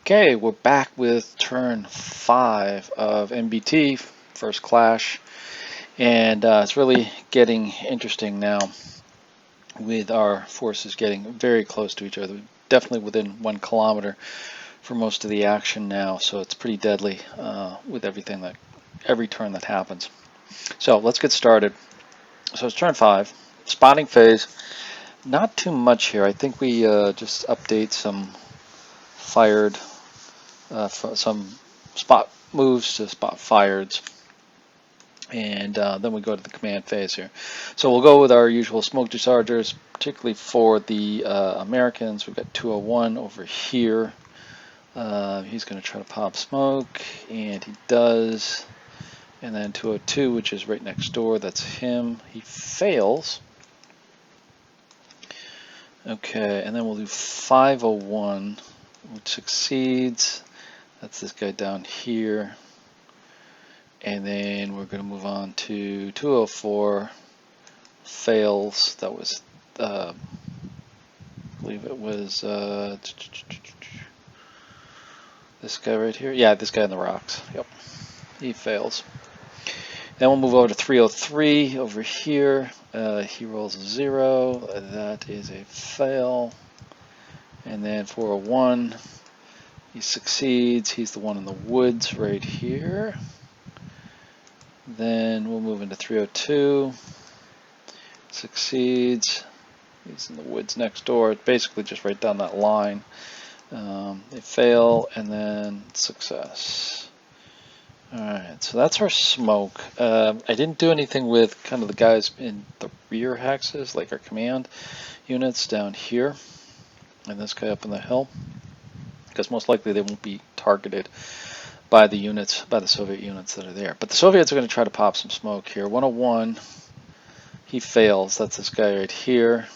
Okay, we're back with turn 5 of MBT, first clash, and it's really getting interesting now with our forces getting very close to each other, definitely within 1 kilometer for most of the action now, so it's pretty deadly with every turn that happens. So let's get started. So it's turn 5, spotting phase, not too much here. I think we just update some fired some spot moves to spot fireds, and then we go to the command phase here. So we'll go with our usual smoke dischargers, particularly for the Americans. We've got 201 over here. He's going to try to pop smoke, and he does. And then 202, which is right next door, that's him. He fails. Okay, and then we'll do 501, which succeeds. That's this guy down here. And then we're going to move on to 204. Fails. That was, I believe it was this guy right here. Yeah, this guy in the rocks. Yep. He fails. Then we'll move over to 303 over here. He rolls a 0. That is a fail. And then 401. He succeeds. He's the one in the woods right here. Then we'll move into 302. Succeeds. He's in the woods next door. Basically just right down that line. They fail, and then success. Alright, so that's our smoke. I didn't do anything with kind of the guys in the rear hexes, like our command units down here. And this guy up on the hill. Because most likely they won't be targeted by the units, by the Soviet units that are there. But the Soviets are going to try to pop some smoke here. 101, he fails. That's this guy right here.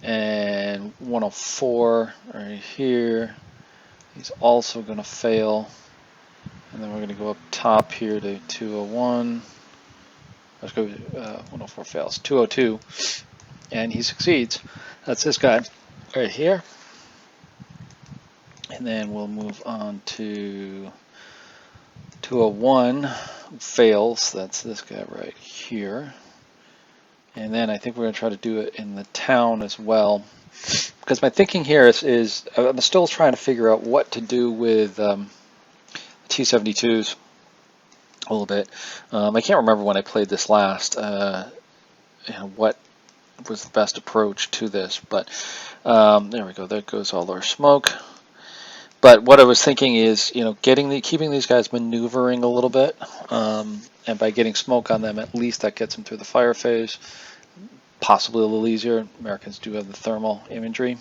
And 104 right here. He's also going to fail. And then we're going to go up top here to 201. Let's go. 104 fails. 202, and he succeeds. That's this guy right here. And then we'll move on to 201, who fails. That's this guy right here. And then I think we're going to try to do it in the town as well. Because my thinking here is I'm still trying to figure out what to do with T-72s a little bit. I can't remember when I played this last, what was the best approach to this. But there we go. There goes all our smoke. But what I was thinking is, keeping these guys maneuvering a little bit, and by getting smoke on them, at least that gets them through the fire phase. Possibly a little easier. Americans do have the thermal imagery,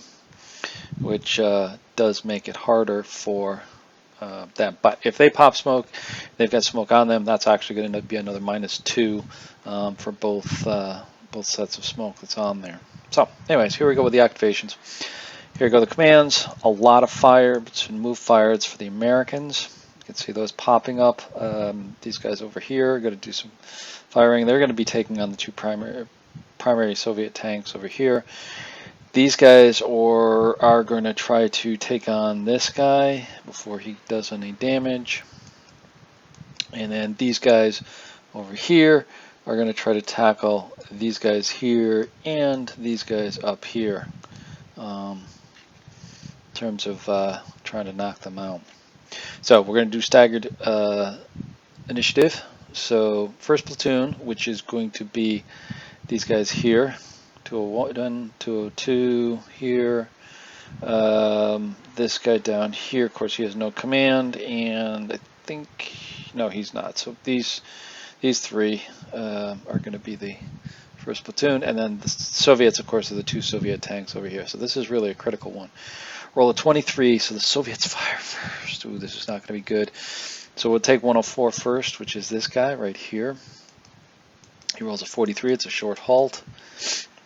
which does make it harder for them. But if they pop smoke, they've got smoke on them. That's actually going to be another -2 for both sets of smoke that's on there. So, anyways, here we go with the activations. Here go the commands. A lot of fire, move fireds for the Americans. You can see those popping up. These guys over here are going to do some firing. They're going to be taking on the 2 primary Soviet tanks over here. These guys are going to try to take on this guy before he does any damage. And then these guys over here are going to try to tackle these guys here and these guys up here. In terms of trying to knock them out. So we're going to do staggered initiative. So first platoon, which is going to be these guys here, 201, 202 here, this guy down here. Of course, he has no command, and I think no, he's not. So these 3 are going to be the first platoon, and then the Soviets, of course, are the 2 Soviet tanks over here. So this is really a critical one. Roll a 23, so the Soviets fire first. Ooh, this is not going to be good. So we'll take 104 first, which is this guy right here. He rolls a 43. It's a short halt.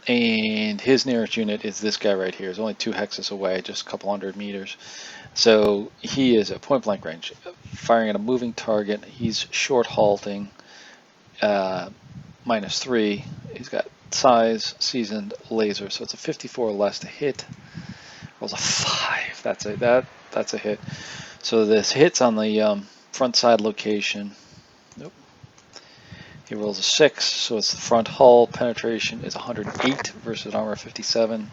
And his nearest unit is this guy right here. He's only 2 hexes away, just a couple hundred meters. So he is at point blank range, firing at a moving target. He's short halting, -3. He's got size, seasoned, laser. So it's a 54 less to hit. Rolls a 5. That that's a hit. So this hit's on the front side location. Nope. He rolls a 6, so it's the front hull. Penetration is 108 versus armor 57.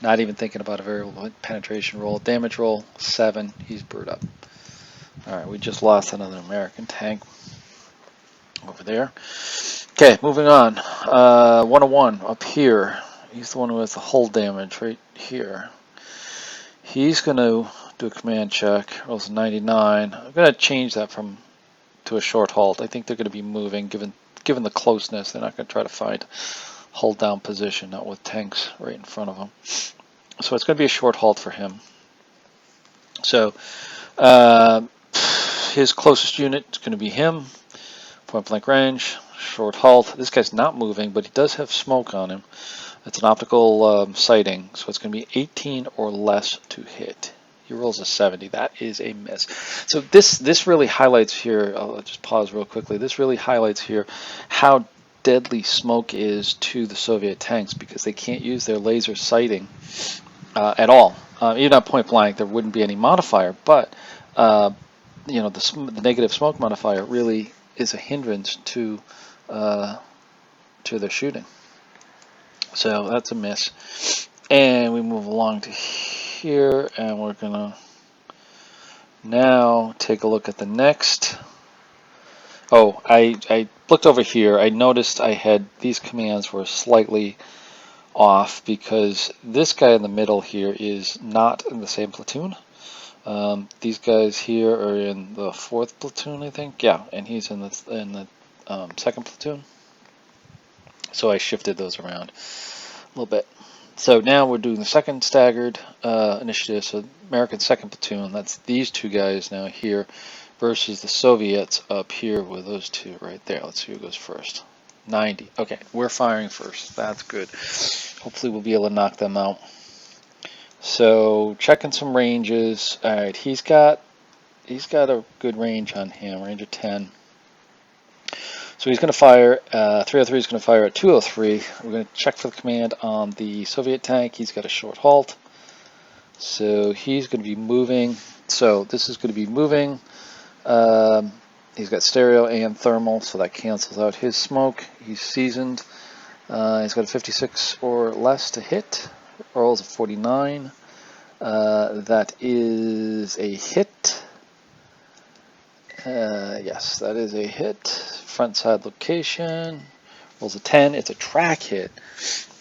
Not even thinking about a variable penetration roll. Damage roll 7. He's brewed up. All right, we just lost another American tank over there. Okay, moving on. 101 up here. He's the one who has the hull damage right here. He's going to do a command check. Rolls a 99. I'm going to change that to a short halt. I think they're going to be moving, given the closeness. They're not going to try to find hold down position, not with tanks right in front of them. So it's going to be a short halt for him. So his closest unit is going to be him. Point blank range, short halt. This guy's not moving, but he does have smoke on him. It's an optical sighting, so it's going to be 18 or less to hit. He rolls a 70. That is a miss. So this really highlights here. I'll just pause real quickly. This really highlights here how deadly smoke is to the Soviet tanks, because they can't use their laser sighting at all. Even at point blank, there wouldn't be any modifier, but you know, the negative smoke modifier really is a hindrance to their shooting. So that's a miss. And we move along to here, and we're gonna now take a look at the next. Oh, I looked over here. I noticed I had these commands were slightly off, because this guy in the middle here is not in the same platoon. These guys here are in the 4th platoon, I think. Yeah, and he's in the 2nd platoon. So I shifted those around a little bit. So now we're doing the 2nd staggered initiative. So American 2nd platoon. That's these two guys now here versus the Soviets up here with those two right there. Let's see who goes first. 90. Okay, we're firing first. That's good. Hopefully we'll be able to knock them out. So checking some ranges. All right, he's got a good range on him, range of 10. So he's going to fire. 303 is going to fire at 203. We're going to check for the command on the Soviet tank. He's got a short halt. So he's going to be moving. So this is going to be moving. He's got stereo and thermal, so that cancels out his smoke. He's seasoned. He's got a 56 or less to hit. Rolls a 49. That is a hit. Yes, that is a hit. Front side location. Rolls a 10. It's a track hit.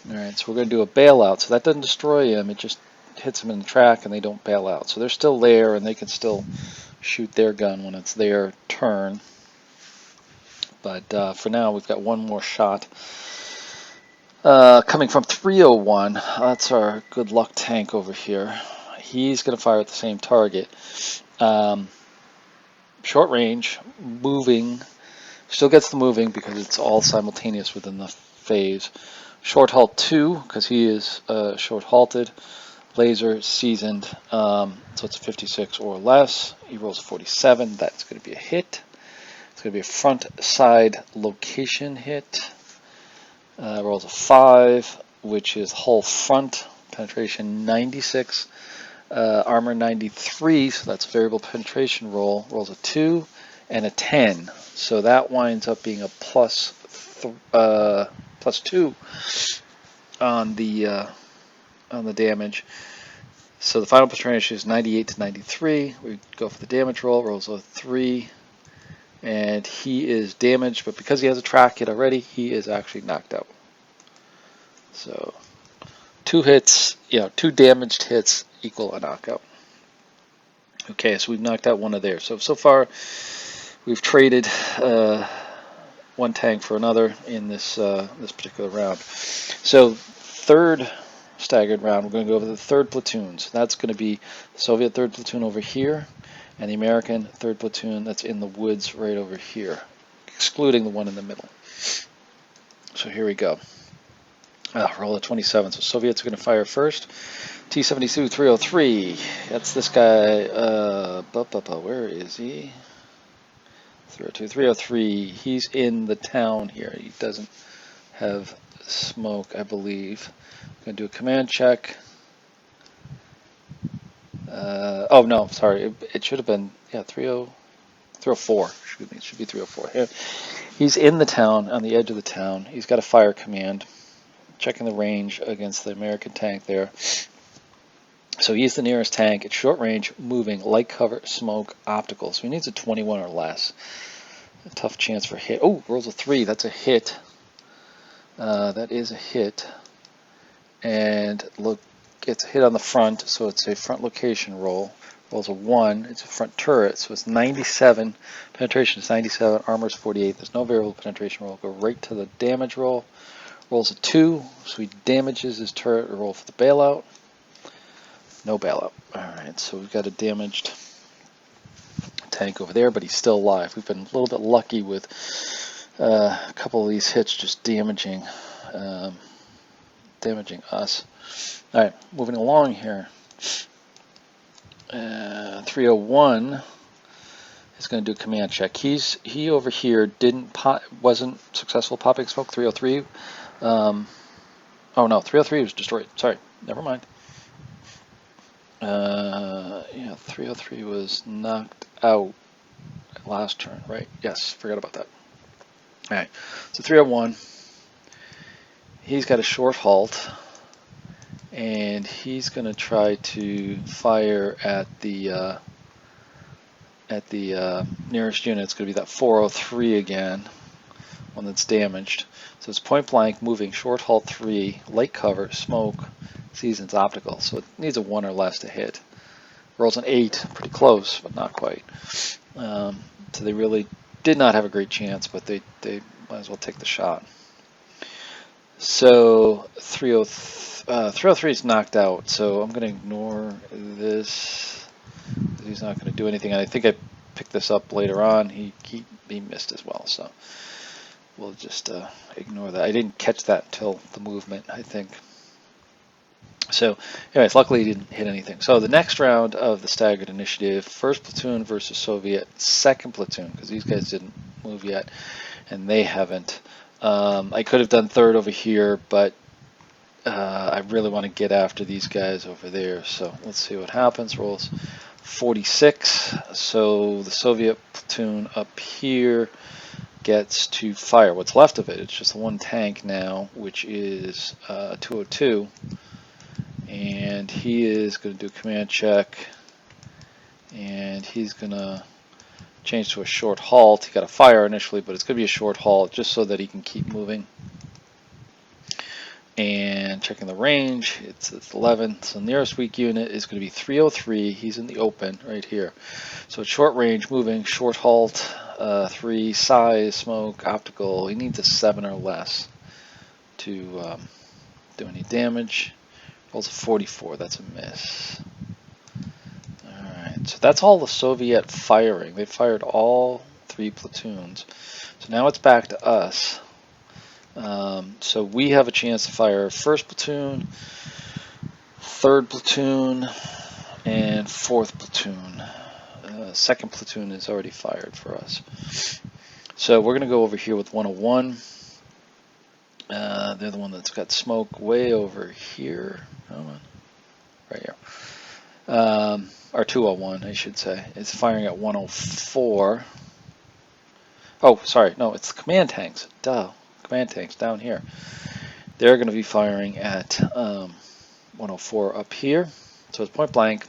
Alright, so we're going to do a bailout. So that doesn't destroy him. It just hits them in the track, and they don't bail out. So they're still there, and they can still shoot their gun when it's their turn. But for now, we've got one more shot. Coming from 301, that's our good luck tank over here. He's going to fire at the same target. Short range, moving, still gets the moving because it's all simultaneous within the phase. Short halt 2, because he is short halted. Laser seasoned, so it's a 56 or less. He rolls a 47. That's going to be a hit. It's going to be a front side location hit. Rolls a 5, which is hull front. Penetration 96. Armor 93, so that's a variable penetration roll. Rolls a 2 and a 10. So that winds up being a plus 2 on the damage. So the final penetration is 98 to 93. We go for the damage roll. Rolls a 3. And he is damaged, but because he has a track hit already, he is actually knocked out. So 2 hits, 2 damaged hits equal a knockout. Okay, so we've knocked out one of theirs. So far, we've traded one tank for another in this particular round. So 3rd staggered round, we're going to go over the 3rd platoons. That's going to be the Soviet 3rd platoon over here, and the American 3rd platoon that's in the woods right over here, excluding the one in the middle. So here we go. Roll a 27. So Soviets are going to fire first. T-72 303. That's this guy. Where is he? 303. He's in the town here. He doesn't have smoke, I believe. I'm going to do a command check. Oh no, sorry. It should have been, yeah, 304. Excuse me, it should be 304. Here. He's in the town, on the edge of the town. He's got a fire command, checking the range against the American tank there. So he's the nearest tank. It's short range, moving, light cover, smoke, optical. So he needs a 21 or less. A tough chance for hit. Oh, rolls a 3. That's a hit. That is a hit. And look, it's a hit on the front, so it's a front location roll. Rolls a 1. It's a front turret, so it's 97. Penetration is 97. Armor is 48. There's no variable penetration roll. Go right to the damage roll. Rolls a 2, so he damages his turret. Roll for the bailout. No bailout. Alright, so we've got a damaged tank over there, but he's still alive. We've been a little bit lucky with a couple of these hits just damaging us. Alright, moving along here. 301 is going to do a command check. He over here wasn't successful popping smoke. 303. Oh no, 303 was destroyed. Sorry, never mind. Yeah, 303 was knocked out last turn, right? Yes, forgot about that. Alright, so 301. He's got a short halt, and he's going to try to fire at the nearest unit. It's going to be that 403 again, one that's damaged. So it's point blank, moving, short halt 3, light cover, smoke, seasons, optical. So it needs a 1 or less to hit. Rolls an 8, pretty close, but not quite. So they really did not have a great chance, but they might as well take the shot. So 303 is knocked out, so I'm going to ignore this. He's not going to do anything. I think I picked this up later on. He missed as well, so we'll just ignore that. I didn't catch that until the movement, I think. So anyways, luckily he didn't hit anything. So the next round of the staggered initiative, first platoon versus Soviet, second platoon, because these guys didn't move yet, and they haven't. I could have done third over here, but I really want to get after these guys over there. So let's see what happens. Rolls 46. So the Soviet platoon up here gets to fire what's left of it. It's just one tank now, which is 202. And he is going to do a command check. And he's going to change to a short halt. He got a fire initially, but it's going to be a short halt just so that he can keep moving. And checking the range, it's 11. So nearest weak unit is going to be 303. He's in the open right here. So it's short range, moving, short halt, 3, size, smoke, optical. He needs a 7 or less to do any damage. Rolls a 44. That's a miss. Alright, so that's all the Soviet firing. They fired all 3 platoons. So now it's back to us. So we have a chance to fire first platoon, third platoon, and fourth platoon. Second platoon is already fired for us. So we're going to go over here with 101. They're the one that's got smoke way over here. Hold on. Right here. Or 201, I should say. It's firing at 104. Oh, sorry. No, it's the command tanks. Duh. Command tanks down here. They're going to be firing at 104 up here. So it's point blank,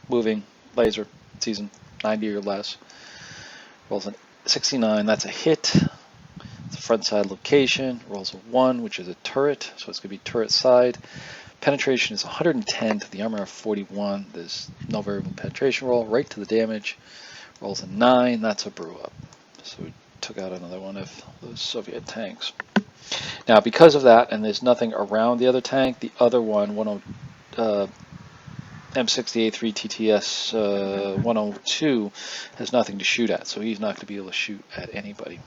moving, laser, season 90 or less. Rolls a 69. That's a hit. It's a front side location. Rolls a 1, which is a turret. So it's going to be turret side. Penetration is 110 to the armor of 41. There's no variable penetration roll. Right to the damage. Rolls a 9. That's a brew up. So we took out another one of those Soviet tanks. Now, because of that, and there's nothing around the other tank, the other one, M60A3 TTS 102, has nothing to shoot at, so he's not going to be able to shoot at anybody.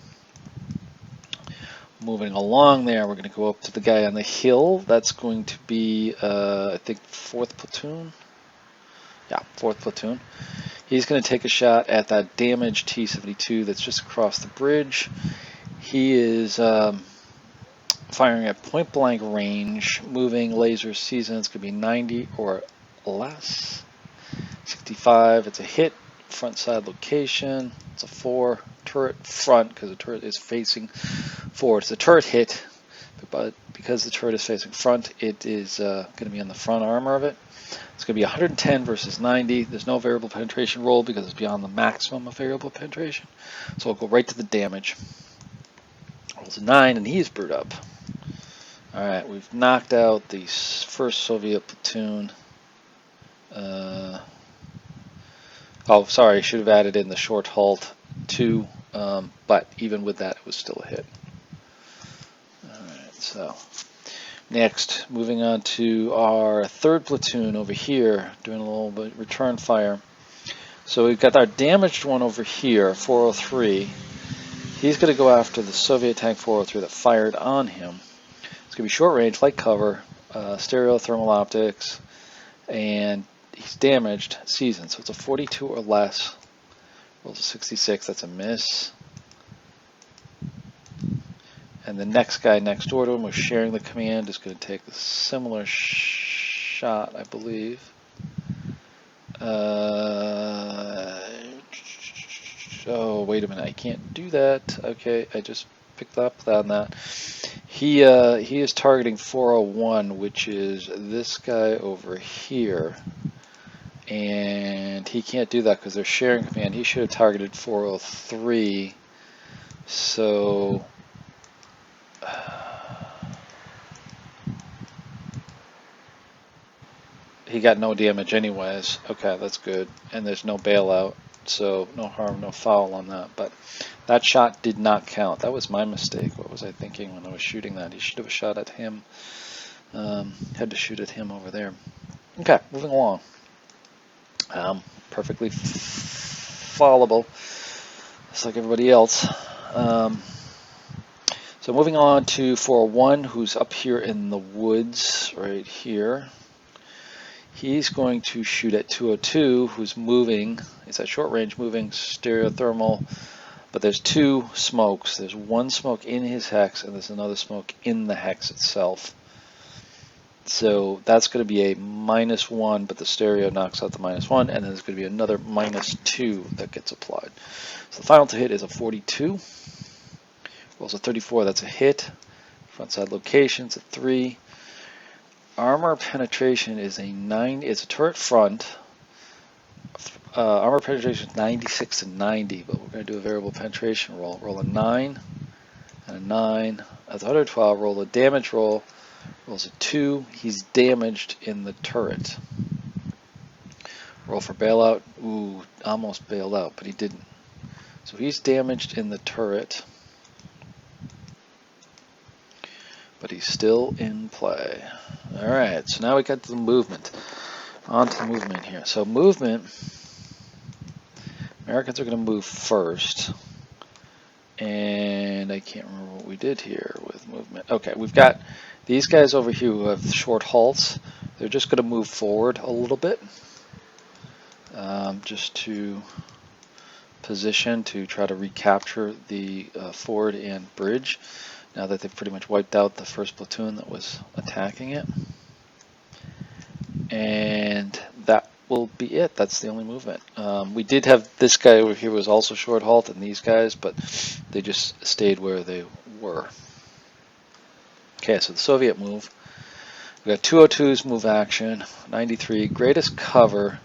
Moving along there, we're going to go up to the guy on the hill. That's going to be, I think, 4th platoon. Yeah, 4th platoon. He's going to take a shot at that damaged T-72 that's just across the bridge. He is firing at point blank range, moving, laser, season. It's going to be 90 or less. 65, it's a hit. Front side location, it's a 4. Turret front, because the turret is facing forward. It's a turret hit, but because the turret is facing front, it is going to be on the front armor of it. It's going to be 110 versus 90. There's no variable penetration roll because it's beyond the maximum of variable penetration. So we'll go right to the damage. Rolls a 9, and he's brewed up. Alright, we've knocked out the first Soviet platoon. Oh, sorry, I should have added in the short halt 2, but even with that, it was still a hit. Alright, so next, moving on to our third platoon over here, doing a little bit return fire. So we've got our damaged one over here, 403. He's going to go after the Soviet tank 403 that fired on him. It's going to be short range, light cover, stereo thermal optics, and he's damaged, seasoned. So it's a 42 or less. Rolls a 66, that's a miss. And the next guy next door to him was sharing the command, is going to take a similar shot, I believe. Oh, wait a minute, I can't do that. Okay, I just picked up on that. He is targeting 401, which is this guy over here. And he can't do that because they're sharing command. He should have targeted 403. So he got no damage anyways. Okay, that's good. And there's no bailout, so no harm, no foul on that. But that shot did not count. That was my mistake. What was I thinking when I was shooting that? He should have shot at him. Had to shoot at him over there. Okay, moving along. Perfectly followable, just like everybody else. So moving on to 401, who's up here in the woods right here. He's going to shoot at 202, who's moving. It's at short range moving, stereothermal, but there's 2 smokes. There's 1 smoke in his hex, and there's another smoke in the hex itself. So that's going to be a -1, but the stereo knocks out the -1, and then there's going to be another -2 that gets applied. So the final to hit is a 42. Rolls a 34, that's a hit. Front side location's a 3. Armor penetration is a 9. It's a turret front. Armor penetration is 96 to 90, but we're going to do a variable penetration roll. Roll a 9 and a 9. That's 112. Roll a damage roll. Rolls a 2. He's damaged in the turret. Roll for bailout. Ooh, almost bailed out, but he didn't. So he's damaged in the turret, but he's still in play. Alright, so now we got the movement. On to the movement here. So movement, Americans are going to move first. And I can't remember what we did here with movement. Okay, we've got these guys over here who have short halts. They're just going to move forward a little bit. Just to position to try to recapture the ford and bridge, now that they've pretty much wiped out the first platoon that was attacking it. And that will be it. That's the only movement. We did have this guy over here was also short halt, and these guys, but they just stayed where they were. Okay, so the Soviet move. We got 202's move action, 93, greatest cover.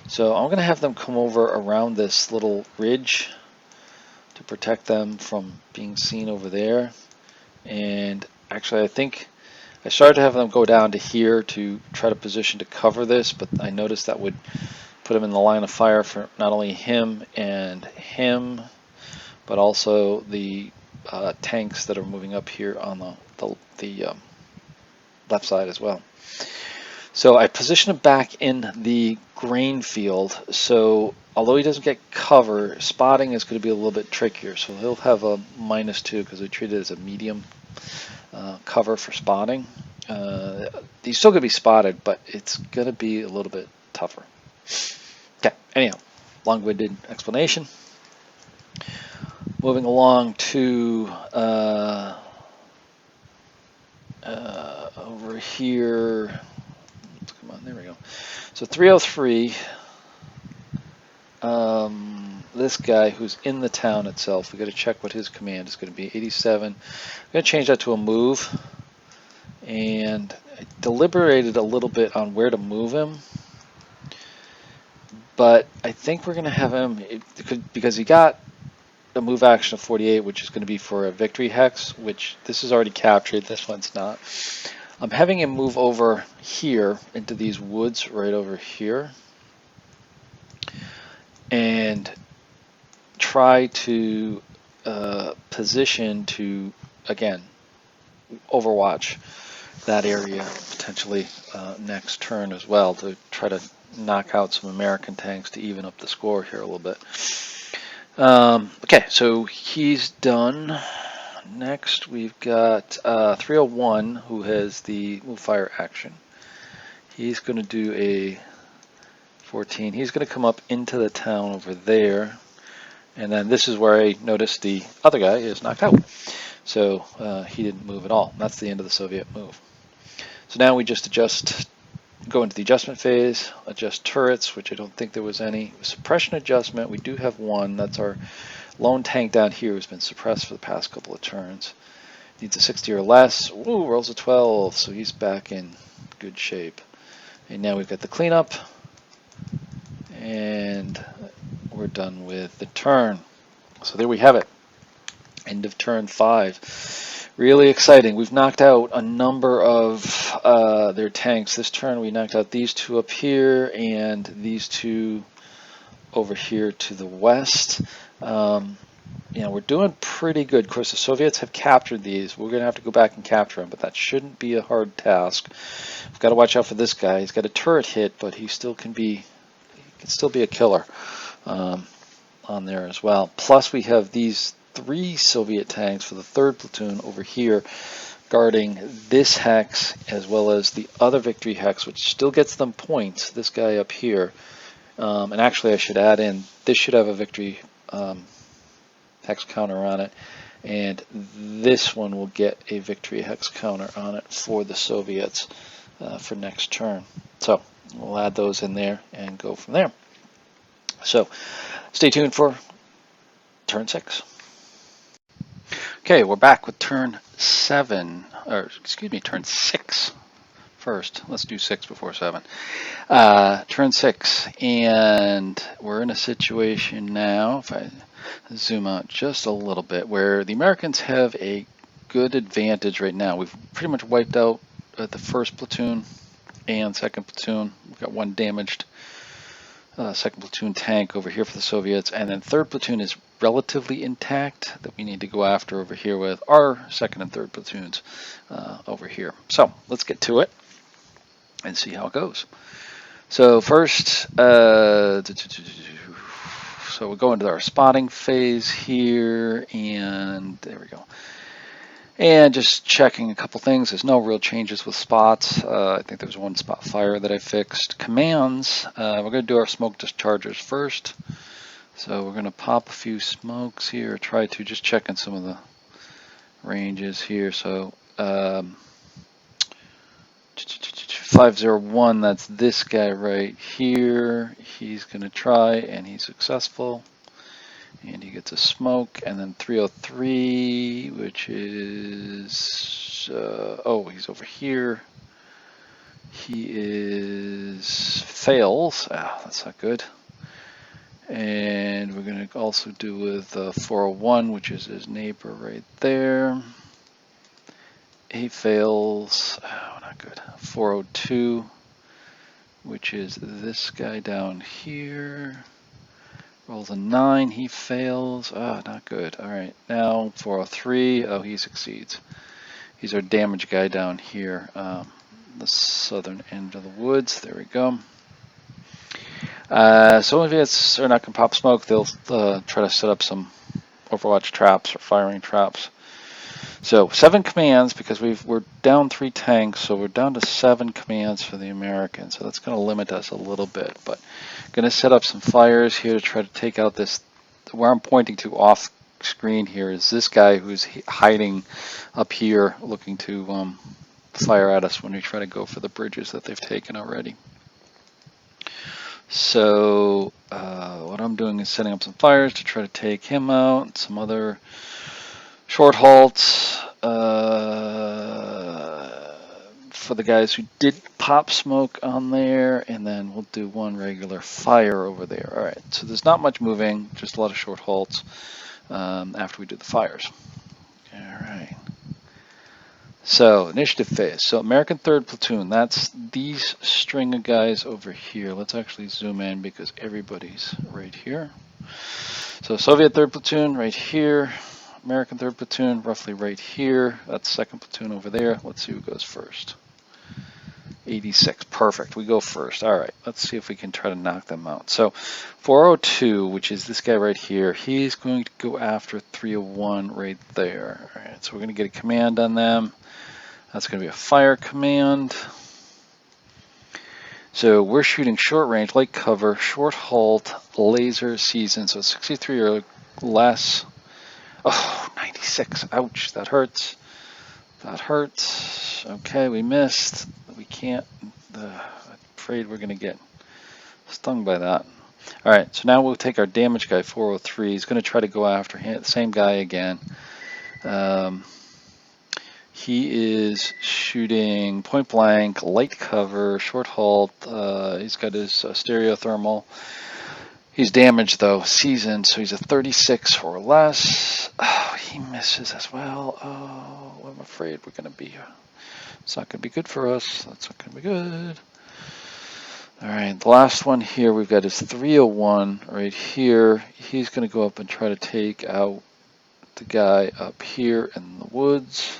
So I'm going to have them come over around this little ridge to protect them from being seen over there. And actually, I think I started to have them go down to here to try to position to cover this, but I noticed that would put him in the line of fire for not only him and him, but also the tanks that are moving up here on the left side as well. So I position him back in the grain field, so although he doesn't get cover, spotting is going to be a little bit trickier. So he'll have a -2 because we treat it as a medium cover for spotting. He's still going to be spotted, but it's going to be a little bit tougher. Okay, anyhow, long-winded explanation. Moving along to over here. Come on, there we go. So 303, this guy who's in the town itself. We got to check what his command is going to be. 87. I'm going to change that to a move, and I deliberated a little bit on where to move him, but I think we're going to have him because he got a move action of 48, which is going to be for a victory hex, which this is already captured. This one's not. I'm having him move over here into these woods right over here and try to position to, again, overwatch that area potentially next turn as well, to try to knock out some American tanks to even up the score here a little bit. Okay, so he's done. Next, we've got 301, who has the move fire action. He's going to do a 14. He's going to come up into the town over there. And then this is where I noticed the other guy is knocked out. So he didn't move at all. That's the end of the Soviet move. So now we just go into the adjustment phase, adjust turrets, which I don't think there was any. Suppression adjustment, we do have one. That's our lone tank down here who's been suppressed for the past couple of turns. Needs a 60 or less. Ooh, rolls a 12, so he's back in good shape. And now we've got the cleanup, and we're done with the turn. So there we have it. End of turn 5. Really exciting. We've knocked out a number of their tanks. This turn we knocked out these two up here and these two over here to the west. We're doing pretty good. Of course, the Soviets have captured these. We're going to have to go back and capture them, but that shouldn't be a hard task. We've got to watch out for this guy. He's got a turret hit, but he still can still be a killer on there as well. Plus, we have these 3 Soviet tanks for the 3rd platoon over here guarding this hex as well as the other victory hex, which still gets them points. This guy up here. And actually, I should add in, this should have a victory hex counter on it, and this one will get a victory hex counter on it for the Soviets for next turn. So we'll add those in there and go from there. So stay tuned for turn 6. Okay, we're back with turn 7, or excuse me, turn 6 first. Let's do 6 before 7. Turn 6, and we're in a situation now, if I zoom out just a little bit, where the Americans have a good advantage right now. We've pretty much wiped out the 1st platoon and 2nd platoon. We've got 1 damaged 2nd platoon tank over here for the Soviets, and then 3rd platoon is relatively intact that we need to go after over here with our 2nd and 3rd platoons over here. So let's get to it and see how it goes. So first, so we'll go into our spotting phase here, and there we go. And just checking a couple things. There's no real changes with spots. I think there was 1 spot fire that I fixed. Commands, we're going to do our smoke dischargers first. So we're going to pop a few smokes here, try to just check in some of the ranges here. So 501, that's this guy right here. He's going to try, and he's successful. And he gets a smoke, and then 303, which is, he's over here. He fails. That's not good. And we're going to also do with 401, which is his neighbor right there. He fails. Not good. 402, which is this guy down here. Rolls a 9, he fails. Not good. All right, now 403. He succeeds. He's our damage guy down here, the southern end of the woods. There we go. Soviets are not going to pop smoke. They'll try to set up some overwatch traps or firing traps. So 7 commands, because we're down 3 tanks, so we're down to 7 commands for the Americans. So that's going to limit us a little bit, but going to set up some fires here to try to take out this. Where I'm pointing to off screen here is this guy who's hiding up here, looking to fire at us when we try to go for the bridges that they've taken already. So what I'm doing is setting up some fires to try to take him out, some other short halts for the guys who did pop smoke on there, and then we'll do one regular fire over there. All right, so there's not much moving, just a lot of short halts after we do the fires. All right. So initiative phase. So American 3rd Platoon, that's these string of guys over here. Let's actually zoom in because everybody's right here. So Soviet 3rd Platoon right here. American 3rd Platoon roughly right here. That's 2nd Platoon over there. Let's see who goes first. 86, perfect. We go first. All right, let's see if we can try to knock them out. So 402, which is this guy right here, he's going to go after 301 right there. All right, so we're going to get a command on them. That's going to be a fire command. So we're shooting short range, light cover, short halt, laser season. So 63 or less. Oh, 96. Ouch, that hurts. That hurts. Okay, we missed. We can't. I'm afraid we're going to get stung by that. All right, so now we'll take our damage guy, 403. He's going to try to go after him, the same guy again. He is shooting point blank, light cover, short halt. He's got his stereothermal. He's damaged though, seasoned, so he's a 36 or less. Oh, he misses as well. Oh, I'm afraid we're going to be. It's not going to be good for us. That's not going to be good. All right, the last one here we've got is 301 right here. He's going to go up and try to take out the guy up here in the woods.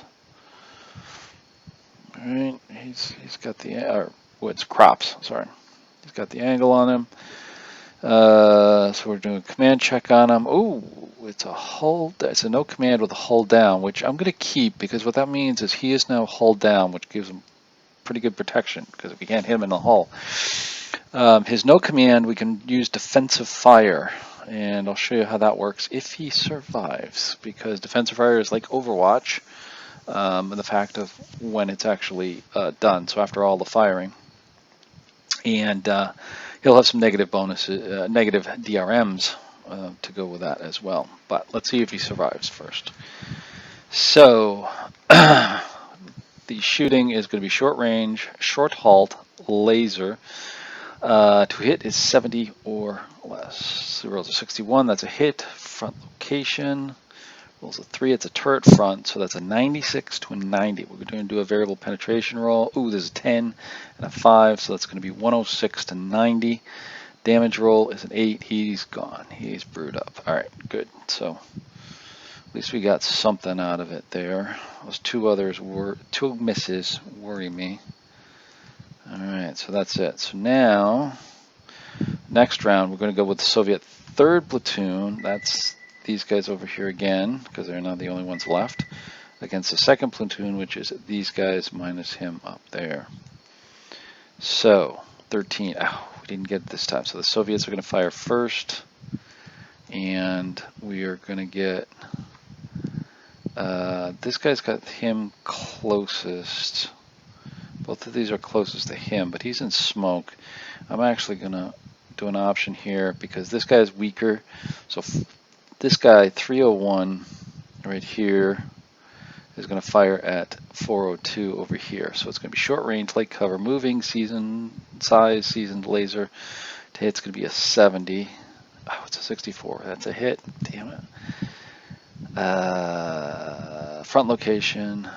All right, he's got the woods crops. Sorry, he's got the angle on him. So we're doing a command check on him. Oh, it's a hold. It's a no command with a hold down, which I'm going to keep because what that means is he is now hold down, which gives him pretty good protection because if we can't hit him in the hull. His no command, we can use defensive fire, and I'll show you how that works if he survives because defensive fire is like Overwatch. The fact of when it's actually done. So after all the firing, and he'll have some negative bonuses, negative DRMs to go with that as well. But let's see if he survives first. So the shooting is going to be short range, short halt, laser. To hit is 70 or less. So rolls a 61. That's a hit. Front location. Rolls a 3, it's a turret front, so that's a 96 to a 90. We're going to do a variable penetration roll. Ooh, there's a 10 and a 5, so that's going to be 106 to 90. Damage roll is an 8. He's gone. He's brewed up. All right, good. So at least we got something out of it there. Those two misses worry me. All right, so that's it. So now, next round, we're going to go with the Soviet 3rd Platoon. That's these guys over here again, because they're now the only ones left, against the 2nd Platoon, which is these guys minus him up there. So, 13. Oh, we didn't get it this time. So the Soviets are going to fire first, and we are going to get, this guy's got him closest. Both of these are closest to him, but he's in smoke. I'm actually going to do an option here, because this guy is weaker. So this guy, 301, right here, is going to fire at 402 over here. So it's going to be short range, light cover, moving, seasoned laser. To hit, it's going to be a 70. Oh, it's a 64. That's a hit. Damn it. Front location.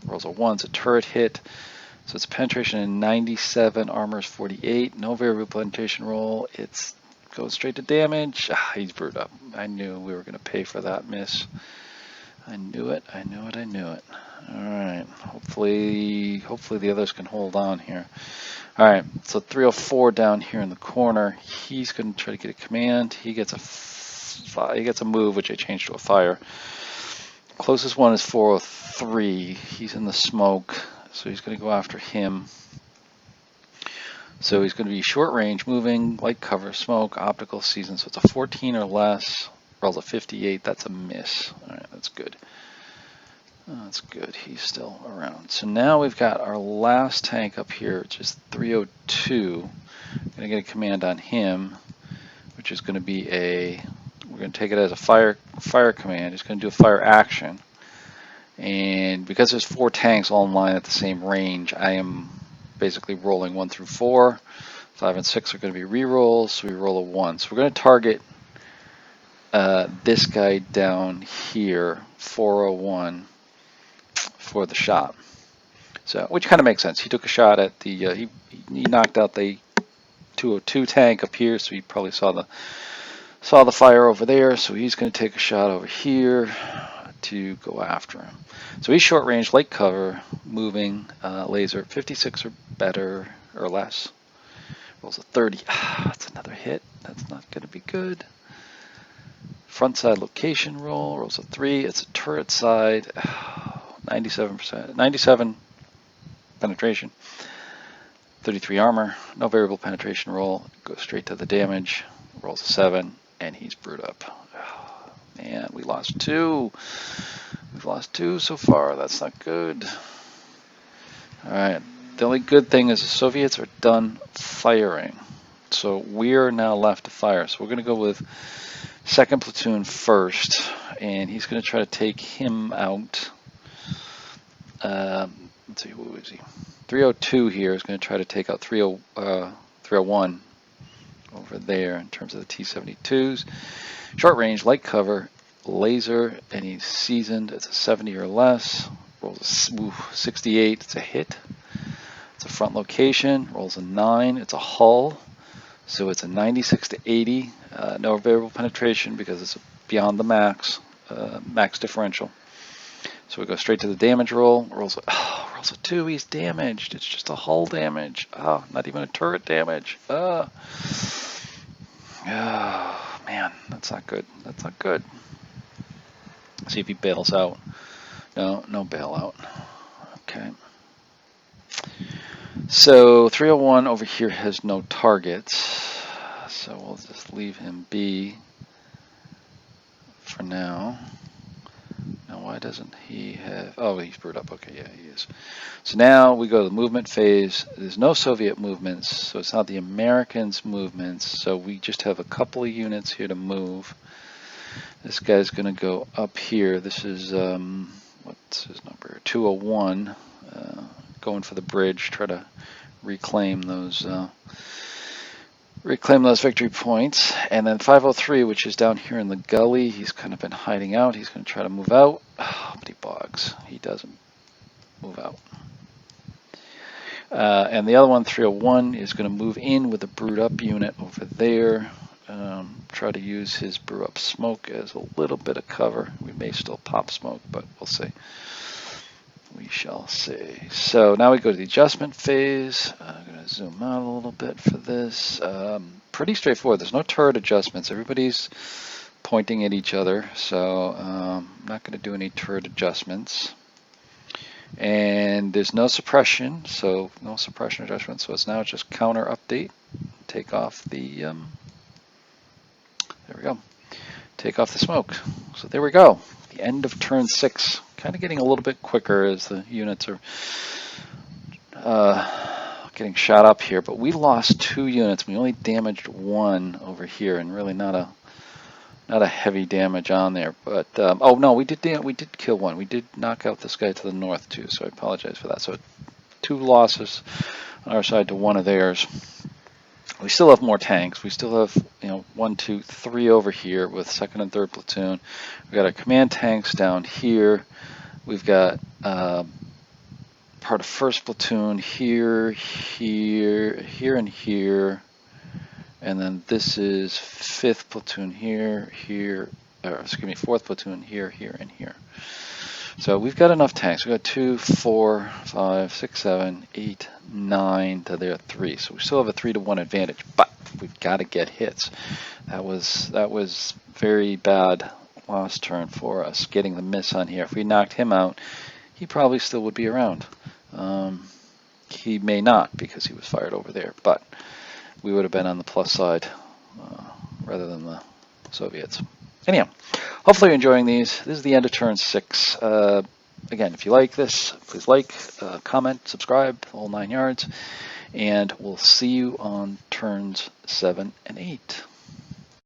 Rolls a 1. It's a turret hit. So it's penetration in 97. Armor is 48. No variable penetration roll. It's goes straight to damage. He's brewed up. I knew we were going to pay for that miss. I knew it. I knew it. I knew it. All right. Hopefully the others can hold on here. All right. So 304 down here in the corner. He's going to try to get a command. He gets a move, which I changed to a fire. Closest one is 403. He's in the smoke, so he's going to go after him. So he's going to be short range, moving, light cover, smoke, optical, season. So it's a 14 or less. Rolls a 58. That's a miss. All right, that's good. That's good. He's still around. So now we've got our last tank up here, which is 302. I'm going to get a command on him, which is going to be we're going to take it as a fire command. It's going to do a fire action. And because there's 4 tanks all in line at the same range, I am basically rolling 1 through 4. 5 and 6 are going to be re-rolls, so we roll a 1. So we're going to target this guy down here, 401, for the shot. So, which kind of makes sense. He took a shot at the, he knocked out the 202 tank up here, so he probably saw the fire over there. So he's going to take a shot over here to go after him. So he's short range, light cover, moving, laser, 56 or better or less. Rolls a 30. That's another hit. That's not going to be good. Front side location roll. Rolls a 3. It's a turret side. 97%. 97 penetration. 33 armor. No variable penetration roll. Goes straight to the damage. Rolls a 7. And he's brewed up. Man, we lost 2. We've lost 2 so far. That's not good. Alright. The only good thing is the Soviets are done firing. So we're now left to fire. So we're going to go with 2nd platoon first. And he's going to try to take him out. Let's see, who is he? 302 here is going to try to take out 301 over there in terms of the T-72s. Short range, light cover, laser, and he's seasoned. It's a 70 or less. Rolls a 68. It's a hit. It's a front location. Rolls a 9. It's a hull. So it's a 96 to 80. No variable penetration because it's beyond the max differential. So we go straight to the damage roll. Rolls a 2. He's damaged. It's just a hull damage. Oh, not even a turret damage. Oh, man, that's not good. That's not good. See if he bails out. No bailout. Okay. So 301 over here has no targets. So we'll just leave him be for now. Now why doesn't he have, oh, he's brewed up. Okay, yeah, he is. So now we go to the movement phase. There's no Soviet movements, so it's not the Americans' movements. So we just have a couple of units here to move. This guy's going to go up here. This is, what's his number? 201. Going for the bridge, try to reclaim those victory points. And then 503, which is down here in the gully, he's kind of been hiding out. He's going to try to move out, but he bogs. He doesn't move out. And the other one, 301, is going to move in with a brewed up unit over there. Try to use his brew up smoke as a little bit of cover. We may still pop smoke, but we'll see. We shall see. So now we go to the adjustment phase. I'm going to zoom out a little bit for this. Pretty straightforward. There's no turret adjustments. Everybody's pointing at each other, so I'm not going to do any turret adjustments. And there's no suppression, so no suppression adjustment. So it's now just counter update. Take off the, there we go. Take off the smoke. So there we go. The end of turn 6. Kind of getting a little bit quicker as the units are getting shot up here. But we lost 2 units. We only damaged 1 over here, and really not a heavy damage on there. But oh no, we did kill 1. We did knock out this guy to the north too. So I apologize for that. So 2 losses on our side to 1 of theirs. We still have more tanks. We still have, 1, 2, 3 over here with 2nd and 3rd platoon. We've got our command tanks down here. We've got part of 1st platoon here, here, and here. And then this is 5th platoon here, 4th platoon here, here, and here. So we've got enough tanks. We've got 2, 4, 5, 6, 7, 8, 9 to their 3. So we still have a 3-to-1 advantage, but we've got to get hits. That was very bad last turn for us, getting the miss on here. If we knocked him out, he probably still would be around. He may not because he was fired over there, but we would have been on the plus side rather than the Soviets. Anyhow, hopefully you're enjoying these. This is the end of turn 6. Again, if you like this, please like, comment, subscribe, the whole 9 yards, and we'll see you on turn turns 7 and 8.